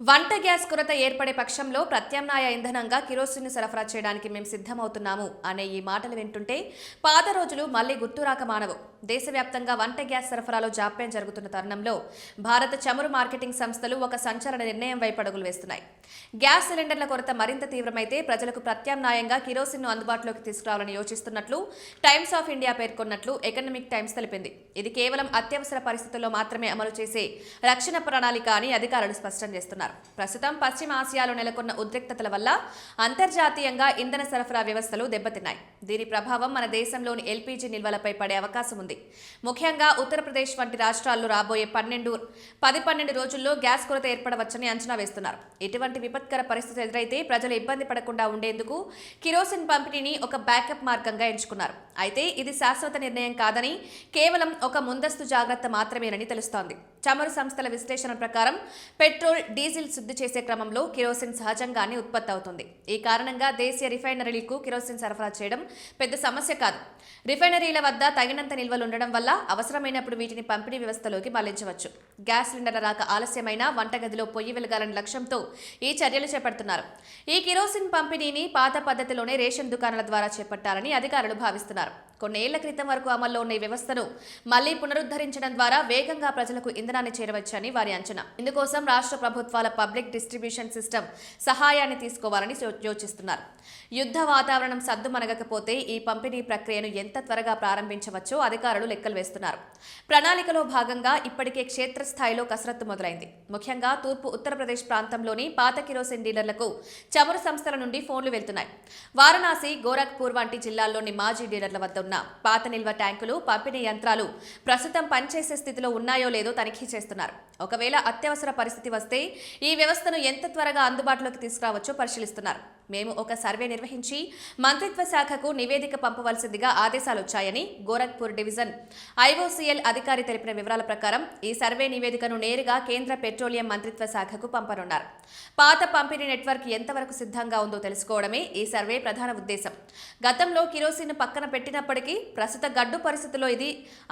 వంట గ్యాస్ కొరత ఏర్పడే పక్షంలో ప్రత్యామ్నాయ ఇంధనంగా కిరోసిన్ సరఫరా చేయడానికి మేము సిద్ధమవుతున్నాము అనే ఈ మాటలు వింటుంటే పాత రోజులు మళ్లీ గుర్తురాక మానవు. దేశవ్యాప్తంగా వంట గ్యాస్ సరఫరాలో జాప్యం జరుగుతున్న తరుణంలో భారత చమురు మార్కెటింగ్ సంస్థలు ఒక సంచలన నిర్ణయం వైపు అడుగులు వేస్తున్నాయి. గ్యాస్ సిలిండర్ల కొరత మరింత తీవ్రమైతే ప్రజలకు ప్రత్యామ్నాయంగా కిరోసిన్ను అందుబాటులోకి తీసుకురావాలని యోచిస్తున్నట్లు టైమ్స్ ఆఫ్ ఇండియా పేర్కొన్నట్లు ఎకనామిక్ టైమ్స్ తెలిపింది. ఇది కేవలం అత్యవసర పరిస్థితుల్లో మాత్రమే అమలు చేసే రక్షణ ప్రణాళిక అని అధికారులు స్పష్టం చేస్తున్నారు. ప్రస్తుతం పశ్చిమ ఆసియాలో నెలకొన్న ఉద్రిక్తతల వల్ల అంతర్జాతీయంగా ఇంధన సరఫరా వ్యవస్థలు దెబ్బతిన్నాయి. దీని ప్రభావం మన దేశంలోని ఎల్పీజీ నిల్వలపై పడే అవకాశం ఉంది. ముఖ్యంగా ఉత్తరప్రదేశ్ వంటి రాష్ట్రాల్లో రాబోయే 10-12 రోజుల్లో గ్యాస్ కొరత ఏర్పడవచ్చని అంచనా వేస్తున్నారు. ఇటువంటి విపత్కర పరిస్థితి ఎదురైతే ప్రజలు ఇబ్బంది పడకుండా ఉండేందుకు కిరోసిన్ పంపిణీని ఒక బ్యాకప్ మార్గంగా ఎంచుకున్నారు. అయితే ఇది శాశ్వత నిర్ణయం కాదని, కేవలం ఒక ముందస్తు జాగ్రత్త మాత్రమేనని తెలుస్తోంది. చమురు సంస్థల విశ్లేషణ ప్రకారం పెట్రోల్, డీజిల్ శుద్ధి చేసే క్రమంలో కిరోసిన్ సహజంగానే ఉత్పత్తి అవుతుంది. ఈ కారణంగా దేశీయ రిఫైనరీలకు కిరోసిన్ సరఫరా చేయడం పెద్ద సమస్య కాదు. రిఫైనరీల వద్ద తగినంత నిల్వలు ఉండడం వల్ల అవసరమైనప్పుడు వీటిని పంపిణీ వ్యవస్థలోకి మళ్లించవచ్చు. గ్యాస్ సిలిండర్ల రాక ఆలస్యమైన వంటగదిలో పొయ్యి వెలగాలనే లక్ష్యంతో ఈ చర్యలు చేపడుతున్నారు. ఈ కిరోసిన్ పంపిణీని పాత పద్ధతిలోనే రేషన్ దుకాణాల ద్వారా చేపట్టాలని అధికారులు భావిస్తున్నారు. కొన్నేళ్ల క్రితం వరకు అమల్లో ఉన్న ఈ వ్యవస్థను మళ్లీ పునరుద్ధరించడం ద్వారా వేగంగా ప్రజలకు ఇంధనాన్ని చేరవచ్చని వారి అంచనా. ఇందుకోసం రాష్ట్ర ప్రభుత్వాల పబ్లిక్ డిస్ట్రిబ్యూషన్ సిస్టమ్ సహాయాన్ని తీసుకోవాలని యోచిస్తున్నారు. యుద్ధ వాతావరణం సద్దుమణగకపోతే ఈ పంపిణీ ప్రక్రియను ఎంత త్వరగా ప్రారంభించవచ్చో అధికారులు లెక్కలు వేస్తున్నారు. ప్రణాళికలో భాగంగా ఇప్పటికే క్షేత్రస్థాయిలో కసరత్తు మొదలైంది. ముఖ్యంగా తూర్పు ఉత్తరప్రదేశ్ ప్రాంతంలోని పాత కిరోసిన్ డీలర్లకు చమురు సంస్థల నుండి ఫోన్లు వెళ్తున్నాయి. వారణాసి, గోరఖ్పూర్ వంటి జిల్లాల్లోని మాజీ డీలర్ల వద్ద ఉన్న పాత నిల్వ ట్యాంకులు, పంపిణీ యంత్రాలు ప్రస్తుతం పనిచేసే స్థితిలో ఉన్నాయో లేదో తనిఖీ చేస్తున్నారు. ఒకవేళ అత్యవసర పరిస్థితి వస్తే ఈ వ్యవస్థను ఎంత త్వరగా అందుబాటులోకి తీసుకురావచ్చో పరిశీలిస్తున్నారు. మేము ఒక సర్వే నిర్వహించి మంత్రిత్వ శాఖకు నివేదిక పంపవలసిందిగా ఆదేశాలు వచ్చాయని గోరఖ్పూర్ డివిజన్ ఐఓసీఎల్ అధికారి తెలిపిన వివరాల ప్రకారం ఈ సర్వే నివేదికను నేరుగా కేంద్ర పెట్రోలియం మంత్రిత్వ శాఖకు పంపనున్నారు. పాత పంపిణీ నెట్వర్క్ ఎంతవరకు సిద్ధంగా ఉందో తెలుసుకోవడమే ఈ సర్వే ప్రధాన ఉద్దేశం. గతంలో కిరోసిన్ పక్కన పెట్టినప్పటికీ ప్రస్తుత గడ్డు పరిస్థితుల్లో ఇది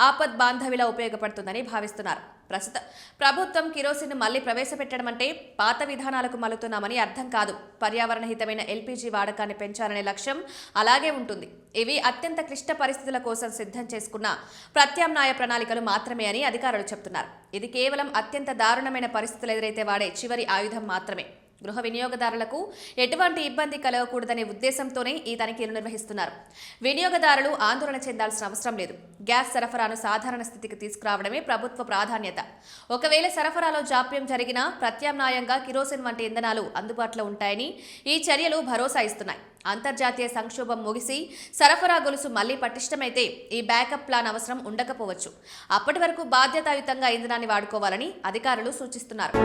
ఆపద్ బాంధవిలా ఉపయోగపడుతుందని భావిస్తున్నారు. ప్రస్తుత ప్రభుత్వం కిరోసిన్ మళ్లీ ప్రవేశపెట్టడం అంటే పాత విధానాలకు మలుతున్నామని అర్థం కాదు. పర్యావరణ హితమైన ఎల్పీజీ వాడకాన్ని పెంచాలనే లక్ష్యం అలాగే ఉంటుంది. ఇవి అత్యంత క్లిష్ట పరిస్థితుల కోసం సిద్ధం చేసుకున్న ప్రత్యామ్నాయ ప్రణాళికలు మాత్రమే అని అధికారులు చెబుతున్నారు. ఇది కేవలం అత్యంత దారుణమైన పరిస్థితులు ఎదురైతే వాడే చివరి ఆయుధం మాత్రమే. గృహ వినియోగదారులకు ఎటువంటి ఇబ్బంది కలగకూడదనే ఉద్దేశంతోనే ఈ తనిఖీలు నిర్వహిస్తున్నారు. వినియోగదారులు ఆందోళన చెందాల్సిన అవసరం లేదు. గ్యాస్ సరఫరాను సాధారణ స్థితికి తీసుకురావడమే ప్రభుత్వ ప్రాధాన్యత. ఒకవేళ సరఫరాలో జాప్యం జరిగినా ప్రత్యామ్నాయంగా కిరోసిన్ వంటి ఇంధనాలు అందుబాటులో ఉంటాయని ఈ చర్యలు భరోసా ఇస్తున్నాయి. అంతర్జాతీయ సంక్షోభం ముగిసి సరఫరా గొలుసు మళ్లీ పటిష్టమైతే ఈ బ్యాకప్ ప్లాన్ అవసరం ఉండకపోవచ్చు. అప్పటి వరకు బాధ్యతాయుతంగా ఇంధనాన్ని వాడుకోవాలని అధికారులు సూచిస్తున్నారు.